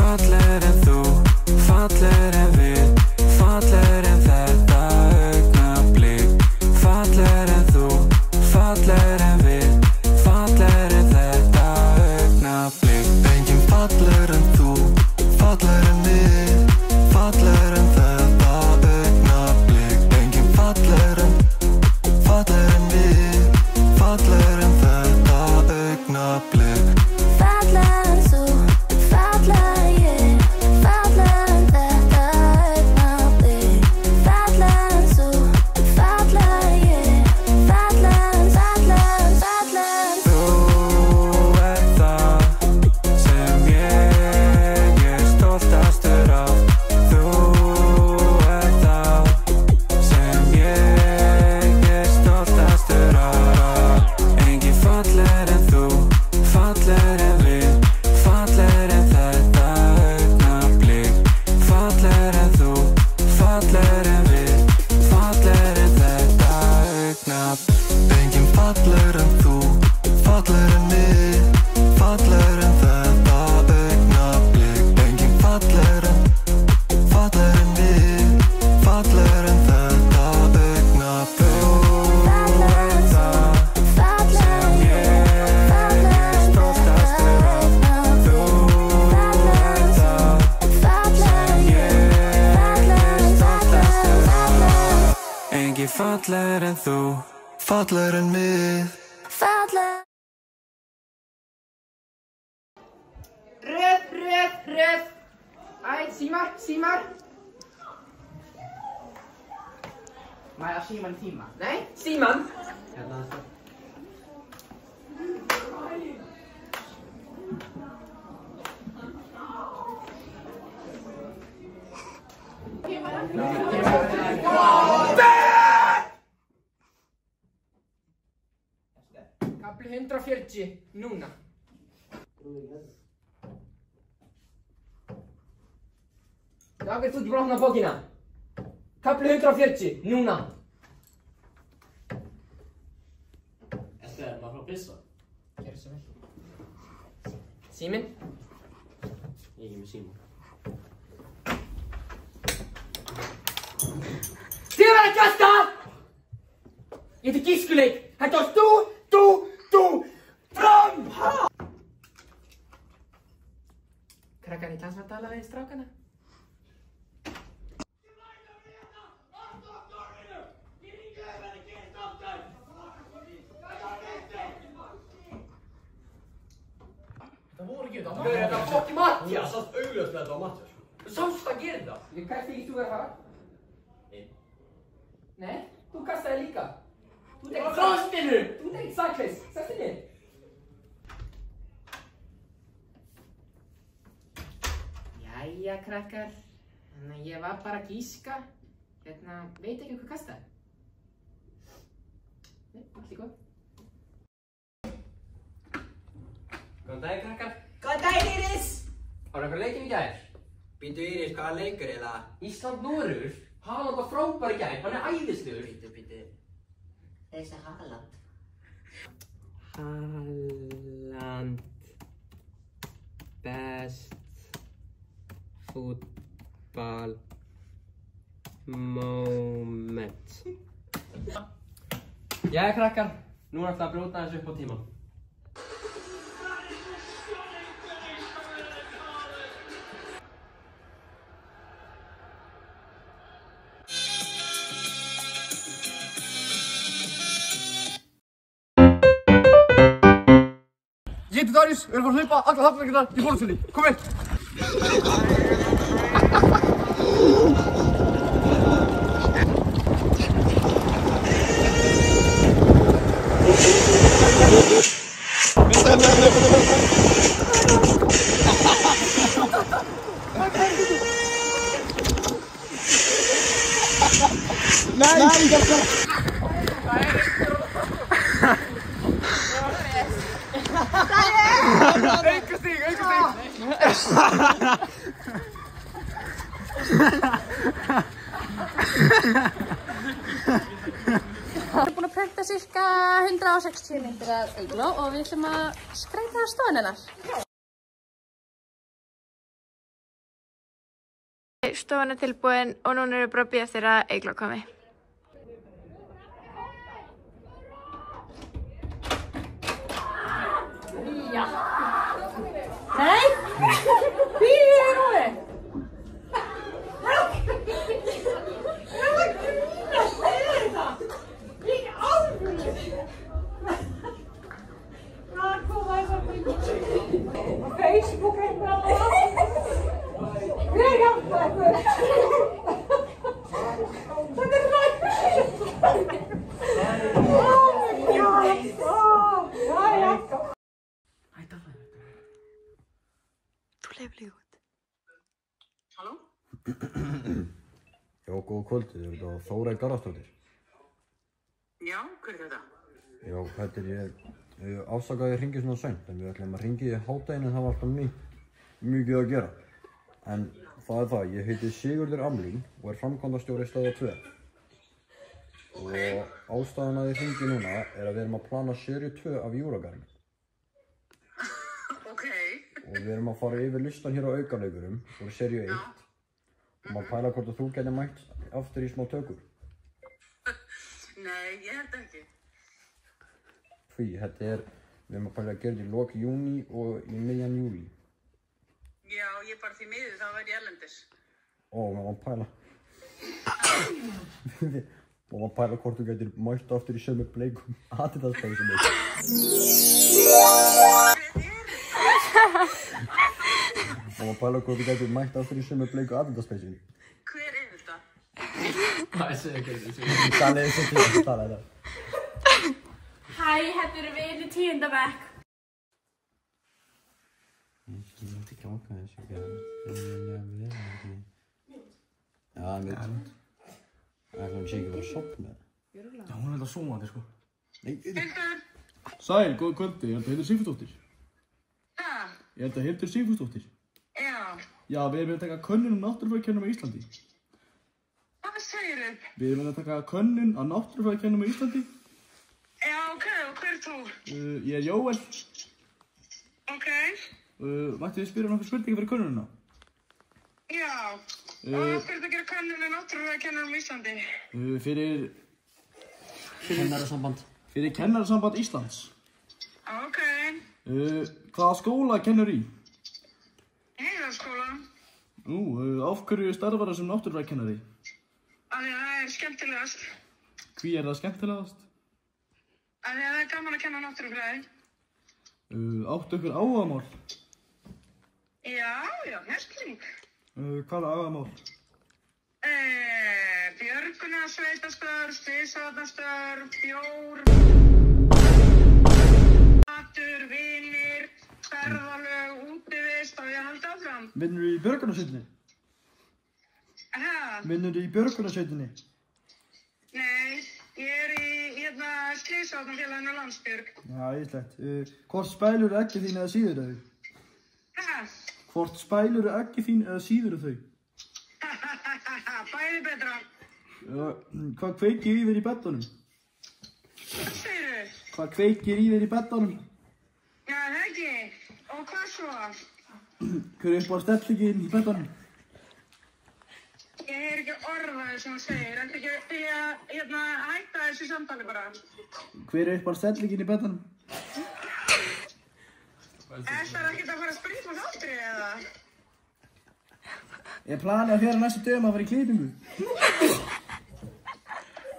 fallegri en þú, fallegri en við, fallegri en þetta augnablik. Fallegri en þú, fallegri en við, fallegri en þetta augnablik. Enginn fallegri en þú, fallegri en við, fallegri en þetta augnablik. Enginn fallegri en við, fallegri en þetta augnablik. Fallegri en þú, fallegri ég, fallegri en þetta augnablik. Fallegri en þú, fallegri ég, fallegri en Þú ert það sem ég stoltastur af. Þú ert það sem ég stoltastur af. Enginn fallegri en þú, fallegri en við, fallegri en þetta augnablik. Fallegri en þú, fallegri en við, fallegri en þetta augnablik. Enginn fallegri en þú, fallegri en við, fallegri en þetta augnablik. Enginn fallegri en við, fallegri en þetta augnablik. Þú ert það sem ég stoltastur af. Þú ert það sem ég stoltastur af. Enginn fallegri en þú, fallegri en við. fallegri. Röð. Æ, símar. Má ég að síman í tíma? Nei, síman. Hérna. Kafli 140, núna. Dag, ert þú ekki búinn að opna bókina? Kafli 140, núna. Ester, maður frá pissa. Gerðu svo vel. Síminn? Ég er með síma. Þið verða að kasta! Ég heiti Gískuleik. Þetta varst þú, fram! Krakkar, ég kannski að tala við strákana. Það voru ekki þetta. Þetta var fokki Mattias. Já, sátt augljóst með þetta á Mattias. Þú sást að gera þetta. Hvað þykist þú verið að fara? Einn. Nei, þú kastaði líka. Þú tekst saklaus. Sestu niður. Jæja, krakkar. Þannig að ég var bara að gíska. Veit ekki hvað kastaði. Nei, allt í góð. Góðan dag, krakkar. Góðan daginn, Íris! Var eitthvað leikinn í gær? Býtu Íris, hvaða leikur er það? Ísland-Noregur. Haaland var frábær í gær. Hann er æðislegur. Býtu. Þessi Haaland. Haaland. Best. Fútbol. Moment. Jæja, krakkar. Nú er alltaf að brjóta þessu upp á tíma. Ég heiti Darius, við erum að hlaupa alla hafnarleikirnar í Hólmsheiði. Kom inn! Engu stíg! Við erum búin að prenta cirka 160 myndir af Eygló og við ætlum að skreyta stofan hennar. Stofan er tilbúin og núna erum við bara að bíða eftir að Eygló komi. Já. Nei! Býðið þér núni! Facebook eitthvað. Ég hjálpa ykkur. Þetta er rætt. Oh my god. Jæja. Þú leifir líka út. Halló? Já, góða kvöldið. Þetta var Þórey Garðarsdóttir. Já, hver er þetta? Já, þetta er ég. Afsakaði ég hringi svona seint, en við ætlum að hringi í hádeginu, það var alltaf mikið að gera. En það er það, ég heiti Sigurður Amlín og er framkvæmdastjóri Stöðvar 2. Og ástæðan að ég hringi núna er að við erum að plana seríu 2 af Júragarðinum. Ok. Og við erum að fara yfir listan hér á aukaleikurum, úr seríu 1. Og maður pæla hvort að þú gæti mætt aftur í smá tökur. Nei, ég held ekki. Því, þetta er, við erum að pæla að gera þetta í lok júní og í miðjan júlí. Já, ég bara því miður, þá væri ég erlendis. Maður að pæla. Maður að pæla hvort þú gætir mætt aftur í sömu bleikum Adidas-peysinu. Maður að pæla hvort þú gætir mætt aftur í sömu bleiku Adidas-peysinu. Hver er þetta? Það er segja ekki þessu. Það er þessi til að tala þetta. Hæ, þetta eru við í 10. bekk. Ég veit ekki ákvæða þessu ekki. Já, ég veit. Það er hún sé ekki verið að sofna. Já, hún er að sofandi, sko. Nei, Sæl, góða kvöldi, ég held að heitir Sigfúsdóttir. Ha? Ég held að heitir Sigfúsdóttir. Já. Já, við erum að taka könnun náttúrufræðikennum á Íslandi. Hvað segirðu? Við erum að taka könnun náttúrufræðikennum á Íslandi. Já, ok, og hver er þú? Ég er Jóel. Ok. Mætti þið spyrja nokkuð spurningar fyrir könnunina? Já. Og af hverju þetta gera könnun náttúrufræðikennum á Íslandi? Fyrir Kennarasamband. Fyrir Kennarasamband Íslands. Ok. Hvaða skóla kennur í? Heiðarskóla. Af hverju starfar það sem náttúrufræðikennari? Af því að það er skemmtilegast. Hví er það skemmtilegast? Af því að það er gaman að kenna náttúrufræði. Áttu ykkur áhugamál? Já, merking. Hvaða áhugamál? Björgunarsveitarstörf, slysavarnarstörf, bjór, matur, vinir, ferðalög, útivist og ég haldi áfram. Vinnurðu í björgunarsveitinni? Hæ? Vinnurðu í björgunarsveitinni? Nei, ég er í slysavarnarfélaginu Landsbjörg. Já, íslegt. Hvort spælurðu eggið þín eða síðurðu þau? Hæ? Hvort spælurðu eggið þín eða síðurðu þau? Bæði betra. Hvað kveikir í þér í beddunum? Hvað segirðu? Hvað kveikir í þér í beddunum? Já, það ekki. Og hvað svo? Hver er uppáhalds stellingin í beddunum? Ég heyr ekki orðaði sem þú segir. Þetta ekki að hætta þessu samtali bara. Hver er uppáhalds stellingin í beddunum? Ætlar ekkert að fara að springa úr hlátri eða? Ég plani að fyrir næstu dögum að fara í klippingu.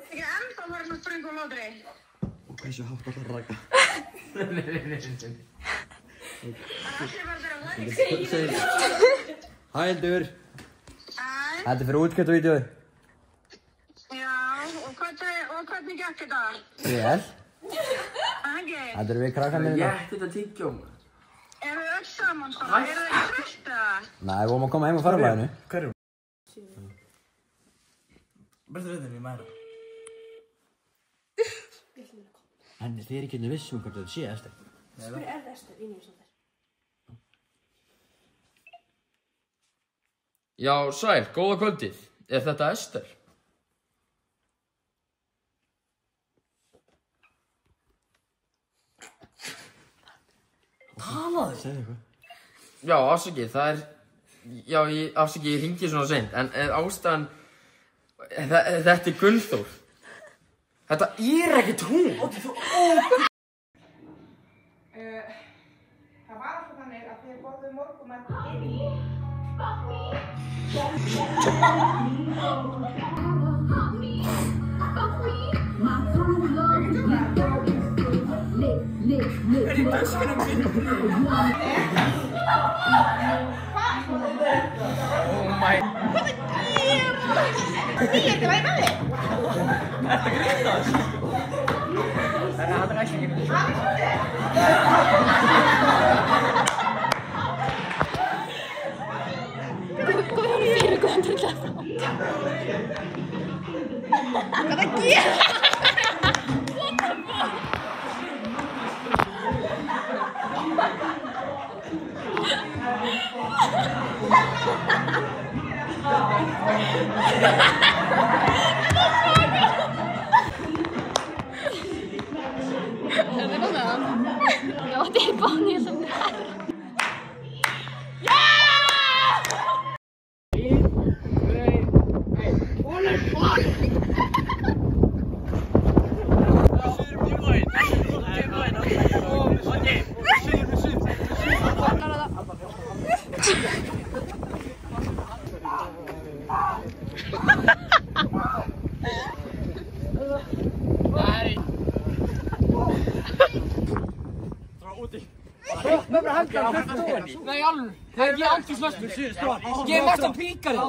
Ekki ennþá fara að springa úr hlátri. Og hversu hátt alltaf raka. Allir var þeirra læk. Hæ, Hildur. Hæ. Þetta er fyrir útskiptavídeói. Já, og hvernig gekk þetta? Vel. Ekki. Þetta eru við krakkarnir hérna. Ég þetta tyggjum. Eru þið öll saman svona? Eru þið ekki þreytt eða? Nei, við vorum að koma heim á ferðalaginu. Hverju? Bestu veitinni, mæra. En þið er ekki vissum hvort þetta sé Ester. Spyrir, er það Ester? Ég nefnir svo þér. Já, sæl, góða kvöldið. Er þetta Ester? Talaðu! Segðu eitthvað. Já, afsakið, það er Já, afsaki, ég hringi svona seint, en ástæðan... Þetta Gunnþór. Þetta ekkert hún! Það var alltaf þannig að þeir borðuðu morgunmat inni. Er í töskunum mín? Oh my... Því þetta var í með þig? Ertu að grínast? Það er aðra ekki. Góðan fyrir, góðan trullar. Hvað það gera? Er það með hann? Já, þetta er Bonnie sem það er. Nei, alveg. Ég er aldrei slöstur. Ég er mest að píka þig.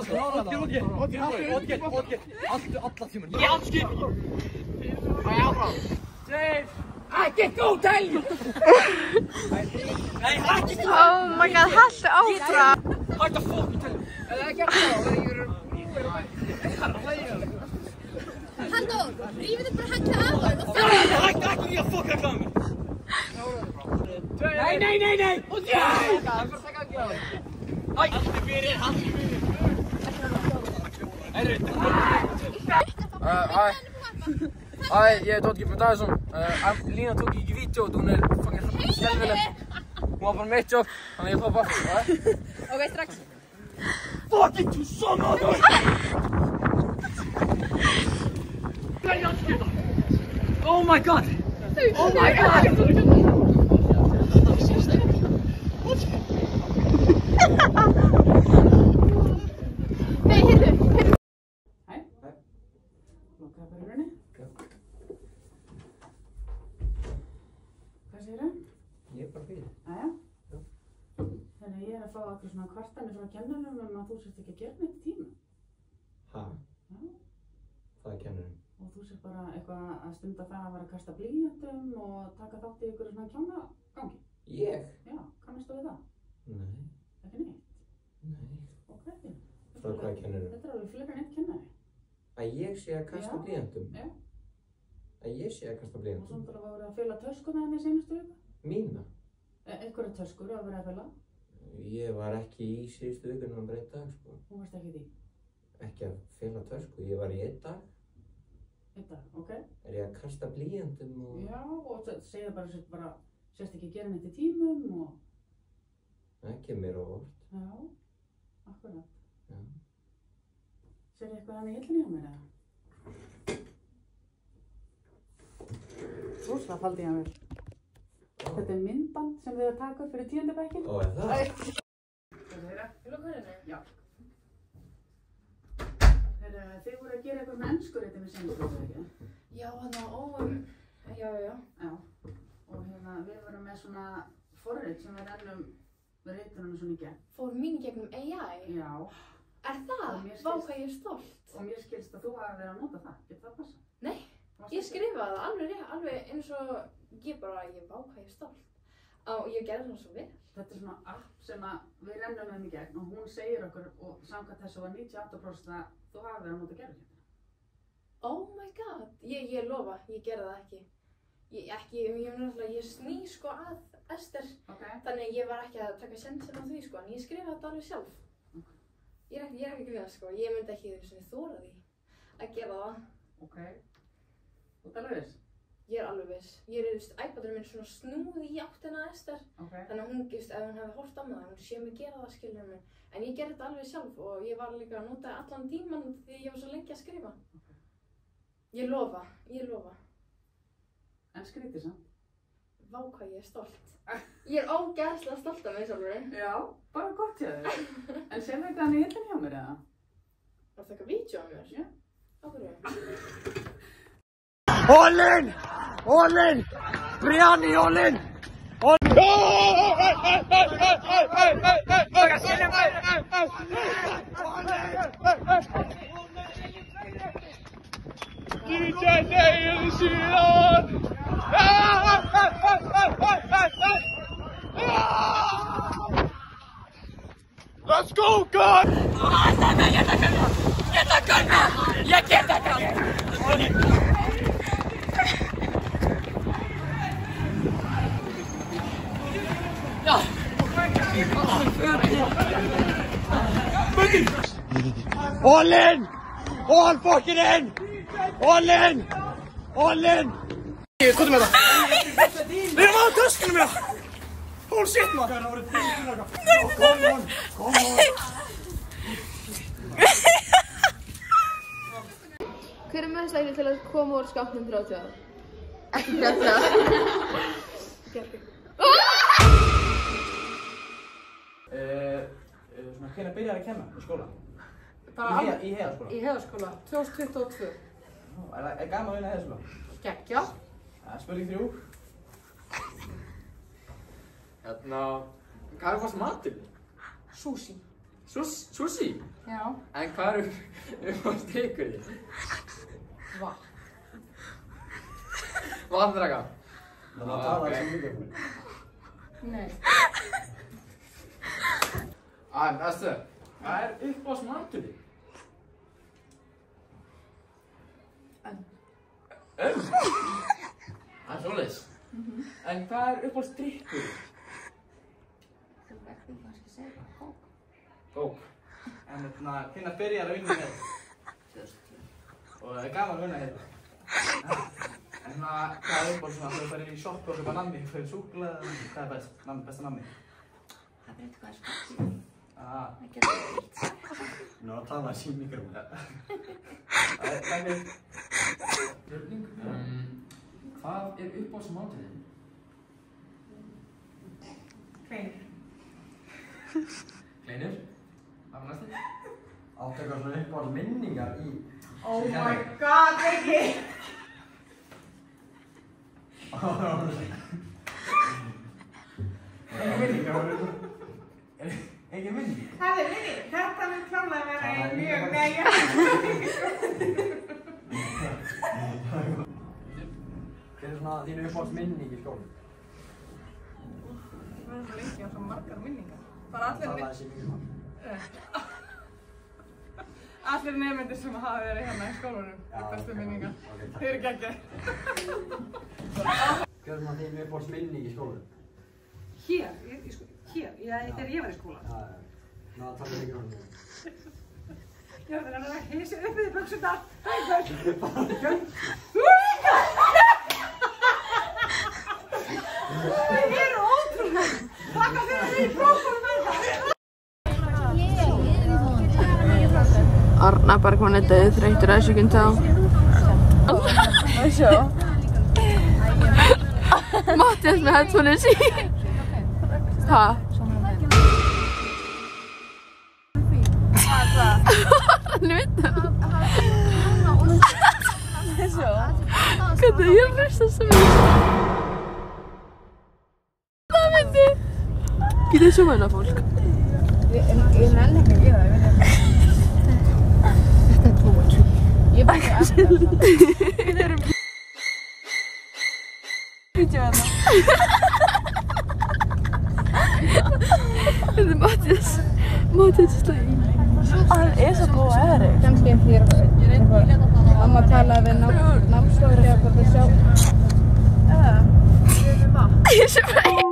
Alla tíman. Ég er alls skil. Það er áfram. Ekki góð dæl. Nei, ekki góð. Oh my god, haltu áfram. Hætta fokk í tæl. Það er ekki að það. Halldór, rífið þið bara hangla af það. Hætta ekki í að fokka það mig. Nei! Og það er bara að taka ekki á þig. Haltu fyrir. Ég tók ekki fyrir Davíðsson. Lína tók ekki vídeót, hún er fucking skelfileg. Hún var bara með eitt jobb, þannig ég fór bara fyrir það. Ok, strax. Fucking þú svona á þau! Oh my god! Oh my god! Nei, hérna. Hæ. Lokaðu bara í rauninni. Hvað segirðu? Ég er bara fyrir. Jæja. Þannig ég er að fá okkur svona kvartanir frá kennurum að þú sért ekki að gera neitt í tíma. Ha? Já. Það er kennurum. Og þú sért bara eitthvað að stunda það að vera að kasta blýantum og taka þátt í ykkur svona kjánagangi. Ég? Já, kannastu við það? Nei. Ekki neitt? Nei. Ok. Frá hvað kennurum? Þetta er alveg fleiri en eitt kennari. Að ég sé að kasta blýantum? Já. Að ég sé að kasta Og blýantum? svo var verið að fela töskuna henni senastu viku. Mína? Einhverja töskur að vera að fela. Ég var ekki í síðustu vikunum bara einn dag, sko. Þú varst ekki í því? Ekki að fela tösku, ég var í einn dag. Einn dag, ok. Er ég að kasta blýantum og... Já, og segja bara sérst ekki að gera neitt í tímum og... Það kemur mér á óvart. Já, akkurat. Já. Serðu eitthvað hann í hillunni á mér eða? Róslega faldi ég að mér. Þetta er myndband sem þið að taka upp fyrir 10. bekkin. Ó, er það? Vil þú hverjum? Já. Þið voru að gera eitthvað með ennskurreiti með senstu, ekki? Já, hann á já. Já. Og við vorum með svona forrit sem við rennum reitunum svona í gegn. Fór mín í gegnum AI? Já. Er það? Vá, hvað ég er stolt. Og mér skilst að þú hafi verið að nota það. Getur það passa? Nei, ég skrifaði það alveg rétt, alveg eins og ég vá, hvað ég er stolt. Og ég gerði það svo vel. Þetta er svona app sem við rennum með í gegn og hún segir okkur og samkvæmt þessu var 98% að þú hafi verið að nota gerðukenndina. Oh my god, ég lofa, ég gerði það ekki. Ég sný sko að Ester, þannig ég var ekki að taka sensin á því sko, en ég skrifaði þetta alveg sjálf. Ég er ekki við það sko, ég myndi ekki þóra því að gera það. Ok, þú ert alveg viss? Ég er alveg viss. Ég er, iPadurinn minn svona snúði í áttina að Ester. Þannig að hún, ef hún hefði horft á mig, hún sé mig gera það, skilur mig. En ég gerði þetta alveg sjálf og ég var líka að nota allan tíman því ég var svo lengi að skrifa. Ég lofa. En skrítið samt. Vá hvað ég er stolt. Ég er ógeðslega stolt af mig sjálfur. Já, bara gott hjá þér. En sérðu eitthvað hann í hillin hjá mér eða? Var það eitthvað vídeo af mér? Já. Á hverju? All in! Brianni, all in! DJ Neil síðan! Let's go, God! Ég get þetta! All in! All fucking in! All in! All in! Hvað með það? Við erum á töskunum hérna! Holy shit, maður! Come on! Hver er mest læknir til að koma úr skápnum 30 ára? Ekki 30 ára. Bjarki. Hvenær byrjar að kenna í skóla? Í Heiðarskóla? Í Heiðarskóla, 2022. Er gaman að vinna í Heiðarskóla? Geggjað. Spurning 3. Hvað er fast maturinn? Sushi. Sushi? Já. En hvað er fast drikkurinn? Vatn. Vatndraga? Það tala þessi mikið. Nei. Veistu, hvað er uppáhalds maturinn? Það er svoleiðis. En hvað er uppáhalds drikkurinn? Þú verður kannski að segja kók. Kók. En hvenær byrjar að vinna hérna? 2002. Og það er gaman að vinna hérna. En hvað er uppáhalds svona, þú ferð inn í sjoppu og kaupa nammi, fyrir súkkulaði, hvað er besta nammi? Það veit hvað er skapsíður. Það getur eitt. Nú að tala þessi mikrofón. Takk fyrir. Spurning. Hvað er uppáhalds maturinn? Kleinur. Kleinur? Hvað var næstu? Áttu eitthvað svona uppáhalds minningar í... Oh my god, ekki! Engin minning? Það er minning. Þetta mun klálega vera mjög nægja. Hver er svona þínu uppáhalds minning í skólanum? Ég var svo lengi á svo margar minningar. Bara allir nefnendur sem hafa verið hérna í skólanum. Bestu minningar. Þau eru geggjað. Hver er svona þínu uppáhalds minning í skólanum? Hér? Þegar ég var í skóla. Ná að tala mikrofónum. Já, það er að hýsa upp við buxurnar. Hægur! Þú líka! Þið eru ótrúlega! Þakka fyrir því prófum með það! Arna Bergmann er döð, þreyttur að sökund á. Sjá. Mattias með headphones í. Ha? Hann veit það. Sjá. Hvernig ég hrista svo mikið. Það myndi. Getið þið svona fólk? Ég nenni ekki að gera það, ég veit ekki. Þetta er poetry. Ég bara ekki að það. Við erum... Vídeó hérna. Þetta er Mattias. Mattias slæði. Hann er svo góð að það. Kannski þér. Mamma talaði við námsstofur hjá okkur að sjá. Ég veit það. Ég sé bara ekki.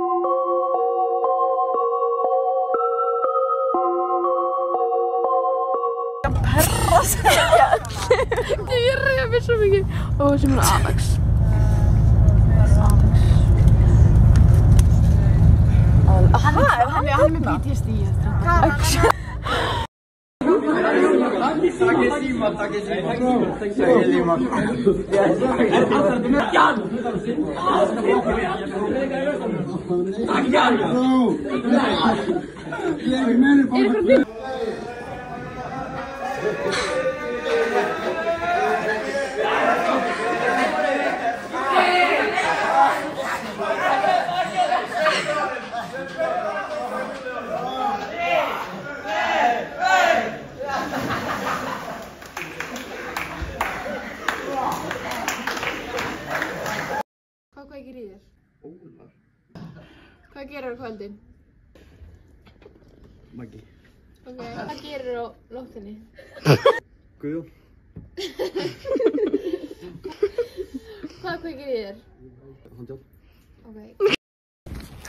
Perra sig. Ég reyði mér svo mikið. Og sem er Alex. Hann er með PTSD. Takk síma. Hvað kveikir í þér? Ólar. Hvað gerir á kvöldin? Maggi. Ok, hvað gerir á nóttinni? Guðjón. Hvað kveikir í þér? Handjón. Ok.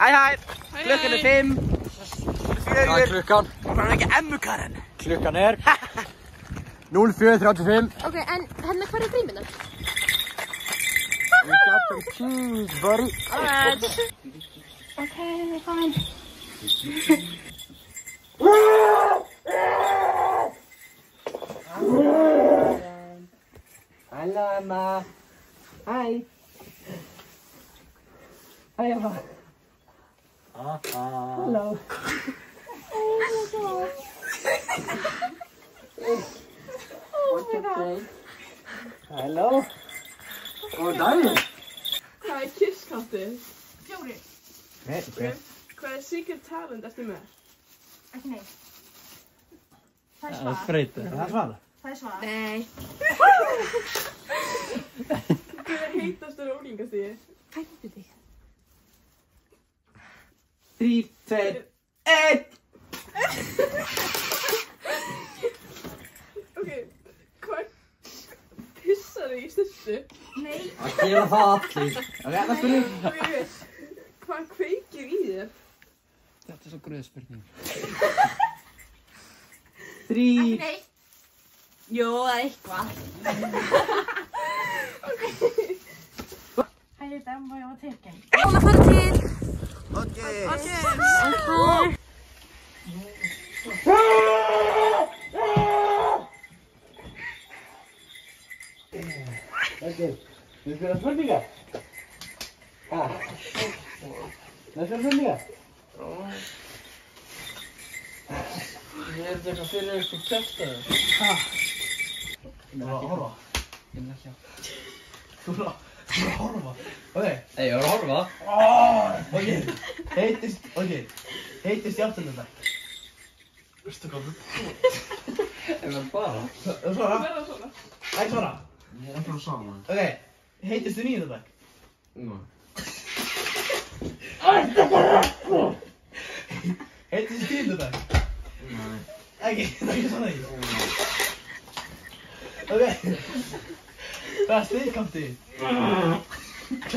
Hæ, klukkan er 5. Hvað er klukkan? Og það er ekki emmukarinn. Klukkan er 04:35. Ok, en hérna hver er grímina? We got some cheese, buddy. Alright. Okay, fine. Hello, Emma. Hi. Hi, Emma. Hello. Oh my god. Oh my god. Hello. Góðan daginn. Hvað er kisskatti? 4. Hvað er secret talent ertu með? Ekki neitt. Það er Það svar. er spreytið. Það er svar. Það er svar. Nei. Hver er heitastur unglingastíði? Hættu þig. 3, 2, 1. Ok, hvað pissar þig í styrtu? Nei. Það gera það allir. Ok, það spyrir. Ok, hvað kveikir í þér? Þetta er svo gröð spurning. 3. Ekki neitt. Jú, það er eitthvað. Hæ, þetta er Emma og ég var tekin. Hún að fara til. Ok. Ok. Ok, við spila spurningar. Það spila spurningar. Ég er þetta eitthvað fyrir eitthvað kjaftaður. Þú er að horfa. Ég er ekki að. Þú er að horfa. Ok. Nei, ég var að horfa. Ok. Heitist í áttundabæk. Veistu hvað þú? Er það bara? Svara. Ekki svara. Ég er ekki að sama. Ok. Heitist í níundabæk. Nei. Heitist í tíundabæk. Nei. Ekki, það er ekki svona ekki. Ok. Hvað er stigkamti? Hvað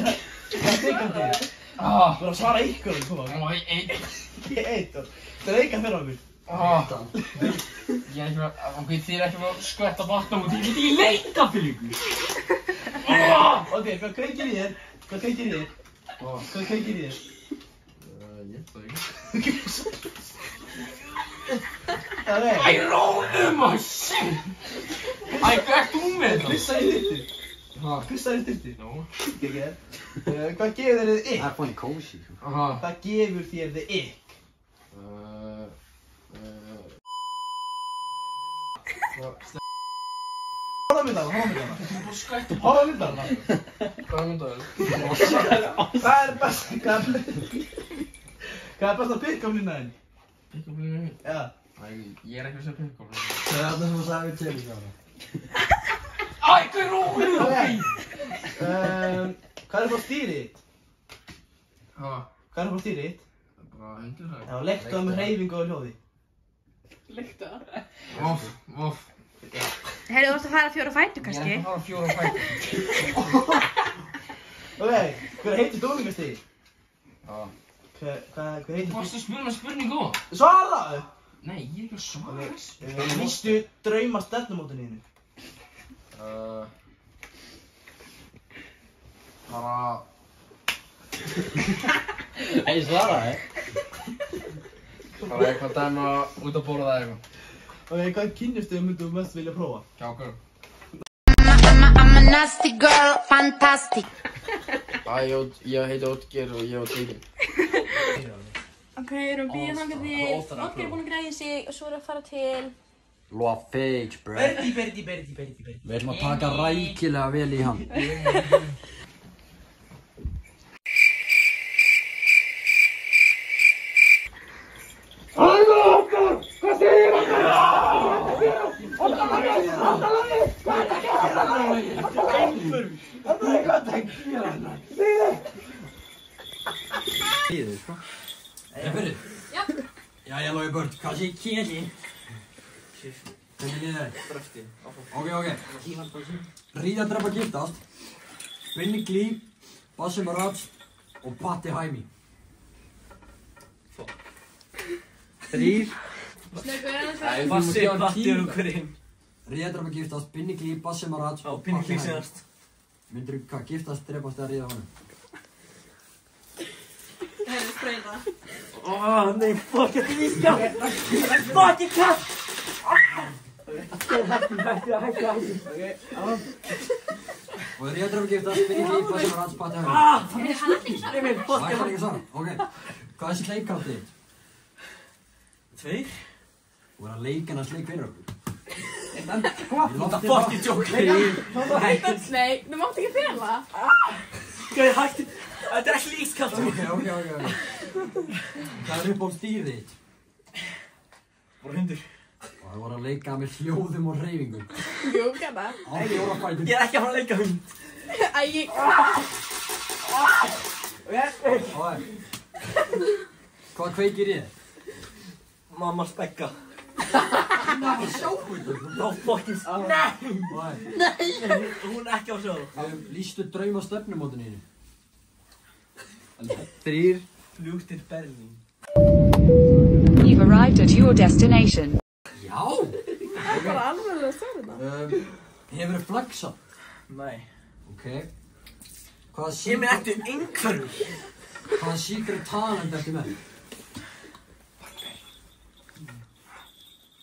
er stigkamti? Þú er að svara ykkur, koma. Einn. Ekki eitt. Það er eitthvað fyrir okkur. Ég er ekki að, ok, þið er ekki að skvætta vatn á og þið get ekki leika fyrir ykkur. Ok, hvað kveikir í þér? Hvað kveikir í þér? Hvað kveikir í þér? Ég veit það ekki. Það er. Æ, rónum og shit. Æ, hvað ert þú með það? Kristall í styrti. Kristall í styrti. Nó. Ekki þér. Hvað gefur þér þið ykk? Það er fannig kósi. Hvað gefur þér þið ykk? Hóla myndana. Hóla myndana. Hvað er myndaður? Hvað er best að pikka á myndaðinn? Pikka á myndaðinn? Já. Æ, ég er ekki að segja pikka á myndaðinn. Það er alltaf sem að sagði við til í það. Æ, hvað er rónum? Hvað er upp á stýrið þitt? Hvað er upp á stýrið þitt? Bara hundur það. Já, leiktu það með hreyfingu og hljóði. Leiktu það? Voff. Heyrðu, þú varst að fara 4 fætur kannski? Ég er að fara 4 fætur. Ok, hver heitist unglingastíði? Já. Hver heitist... Varstu að spyrja með spurningu? Svaraðu! Nei, ég er ekki að svara þessu. Lýstu drauma stefnumótinu þínu? Bara... Ég svaraði. Bara eitthvað dæma út að borða eitthvað. Ok, hvað kynnistöðu myndum þú mest vilja prófa? Kjákur. I'm a nasty girl, fantastic. Ég heiti Oddgeir og ég á Teigin. Ok, erum við býðið þangað til Oddgeir er búinn að græða sig og svo erum við að fara til... Loa fake, bro. Berdi. Við ætlum að taka rækilega vel í hann. Hvað segir okkar? Líður, sko. Fyrir? Já. Jæja, Logi Börn, hvað sé kélin? Hvernig líður þér? Dröfti. Ok. Ríðardrepa giftast, Binni Glí, Basim Rats og Patti Hæmi. 3. Bassi, Patti og hverjum? Ríðardrepa giftast, Binni Glí, Basim Rats og Patti Hæmi. Binni Glí síðast. Myndirðu hvað giftast, drepast eða ríða honum? Það er spreyta. Nei, fuck, þetta er ískap! Fuck, ég kast! Hættu. Og ríðardrepa giftast, Binni Glí, Basim Rats, Patti Hæmi. Hann er ekki svara. Það er ekki svara, ok. Hvað er þessi leikkátt þitt? 2. Þú er að leika hans leik fyrir okkur. Þetta fucking joke. Nei, þú mátt ekki fela. Gæði hætti. Þetta er ekki ískallt. Ok. Hvað er upp á stýrið þitt? Bara hundur. Og það voru að leika með hljóðum og hreyfingum. Jú, gæta. Á fjórafætum. Ég er ekki að fara að leika hund. Hvað kveikir í þér? Mamma spekka. Mamma sjóhundur? No fucking Nei! Hún er ekki á sjó. Lýstu drauma stefnumótinu þínu? 3. Flug til Berlín. You've arrived at your destination. Já! Það er bara alveg að segja þetta. Hefurðu flagsað? Nei. Ok. Ég minn eftir einhverju. Hvaða secret talent ertu með?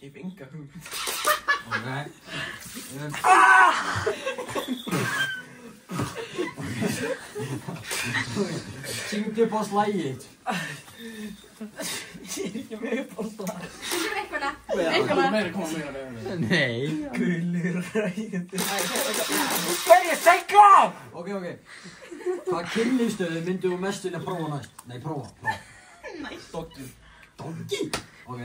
Ég hef enga hugmynd. Ok. Syngdu upp á slagið. Ég er ekki með upp á slag. Syngdu einhverja. Meira. Nei. Gulur ræðið. Hverju segla? Ok. Hvaða kynlífsstöðu myndu þú mest vilja prófa næst? Nei, prófa. Doggi. Doggi? Ok.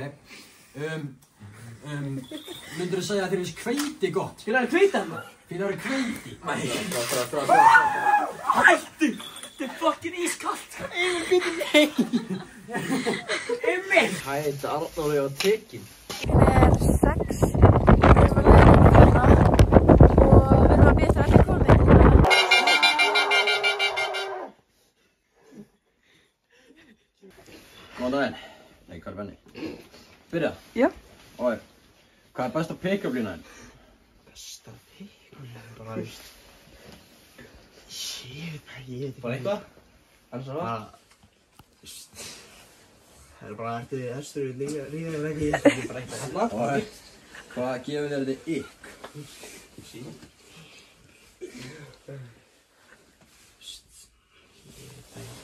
Myndur þú segja að þér finnst hveiti gott? Fílar hveiti hann? Fílar hveiti? Nei. Hættu! Þetta er fucking ískallt. Emil, býttu nei. Emil! Hæ, þetta er Arnór og ég á Tekin. Klukkan er 6. Við erum að leiða út hérna og við erum að býta allir komið. Góðan daginn. Nei, hvað er benni? Byrja? Já. Ói, hvað er besta pick-up-lína þinn? Besta pick-up-lína? Bara, veist. Ég veit ekki. Bara eitthvað? Annars að hvað? Það er bara eftir hestur við líka ekki. Það er bara eitthvað. Ói, hvað gefur þér þetta ykk? Sí.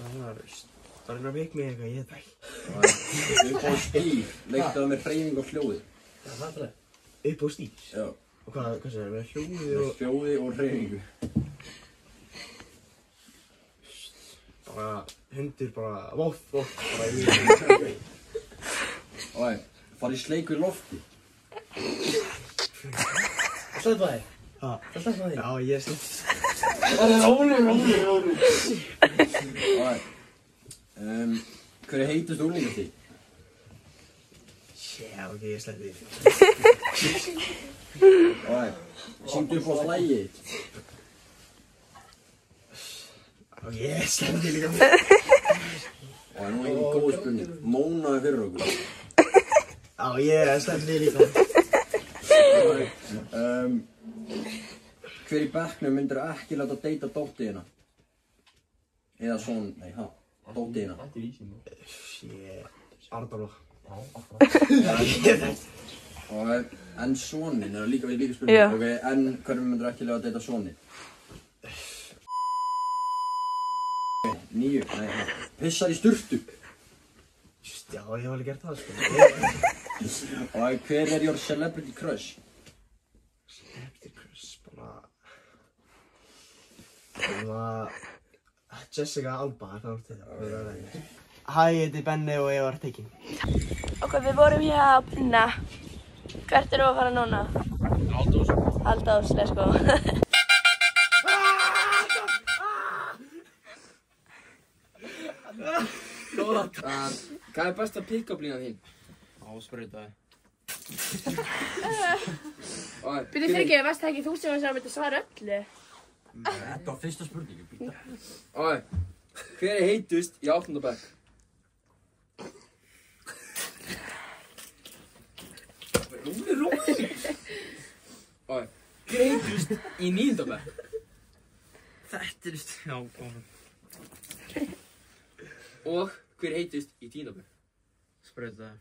Það er að vekja mig eitthvað, ég veit ekki. Upp á stíl, leiktu það með hreyfing og hljóði. Já, það er það. Upp á stíl? Já. Og hvað segir það, með hljóði og... Með hljóði og hreyfingu. Bara hundur, bara voff, bara í mjög. Ói, farið sleik við lofti. Það slæði bæði? Hæ? Það slæði bæði? Já, ég er slæði. Róli. Ói. Hver er heitast úrlingast þig? Já, ok, ég sleppti því. Ói, syngdu upp á slagið þitt. Ok, ég sleppti því líka. Ói, nú er ekki góð spurning. Mónaði fyrir okkur. Já, ég sleppti því líka. Ói, hver í bekknum myndir ekki láta deyta dóttiðina? Eða svon, nei, dóttiðina. Þetta er easy, man. Shit. Arnór. Og en sonin, er líka spurning. Já. Ok, en hverjum myndir ekki lega að deyta sonin? 9, nei, pissar í sturtu. Já, ég hef alveg gert það, sko. Og hver er your celebrity crush? Celebrity crush, bara... Jessica Alba, það var þetta. Hæ, ég heiti Benni og ég var tekinn. Ok, við vorum hér að pinna. Hvert erum við að fara núna? Aldós. Aldós, let's go. Góða. Hvað er besta pick-up-línan þín? Ásprautaði. Byrju fyrirgeðu, varst það ekki þú sem myndi svara öllu? Þetta var fyrsta spurningu, býta. Hver er heitust í 8. bekk? Róli. Hver er heitust í 9. bekk? Þetta er já, góðan. Og hver er heitust í 10. bekk? Sprautaði.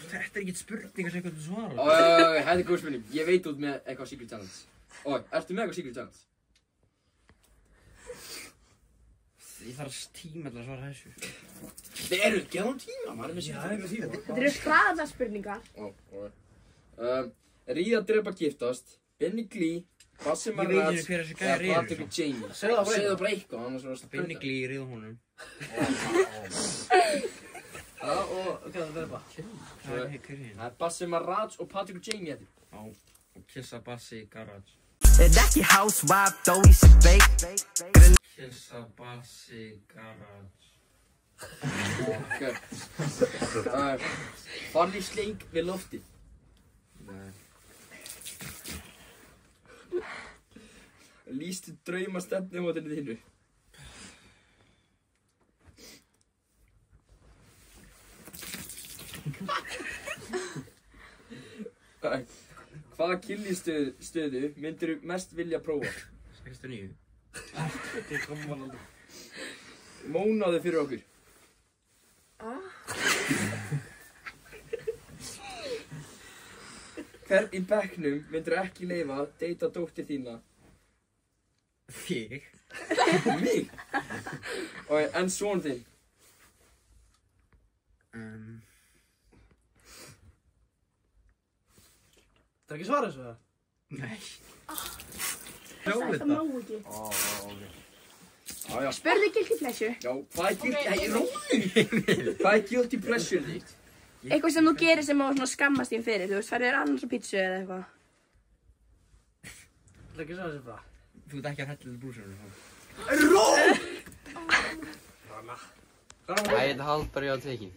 Þetta er ekkert spurningar sem hvernig þú svarar. Þetta er góð spurning. Ég veit út með eitthvað secret talents. Ertu með eitthvað secret talents? Ég þarf tíma til að svara þessu. Þið eru ekki á tíma, maður er með tíma. Þetta eru hraðaspurningar. Ríða, drepa, giftast, Benny Glee, Bassi Marrats eða Patrick og Jamie. Segðu það bara eitthvað, annars var það að Benny Glee, ríða honum. Já, og hvað er það bara? Það er Bassi Marrats og Patrick og Jamie þetta. Já, og kissa Bassi í garage. Ekki housewife, þó í sig veik. Kissa Bassi í garage. Farðu í sleik við loftið. Nei. Lýstu drauma stefnumótinu þínu. Hvaða kynlífsstöðu myndirðu mest vilja prófa? 69. Mónaðu fyrir okkur. Hvern í bekknum myndirðu ekki leyfa að deyta dóttir þína? Þig? Mig? En son þinn? Það er ekki svara þessu það? Nei. Það má ekki. Já. Spurðu guilty pleasure. Já, hvað er guilty pleasure þitt? Eitthvað sem þú gerir sem á skammast þín fyrir. Þú veist, færðu þér annars á pítsu eða eitthvað. Það er ekki svara þessu það? Þú ert ekki að hella til brúsarinn. Ról! Æ, þetta haldar ég á tekin.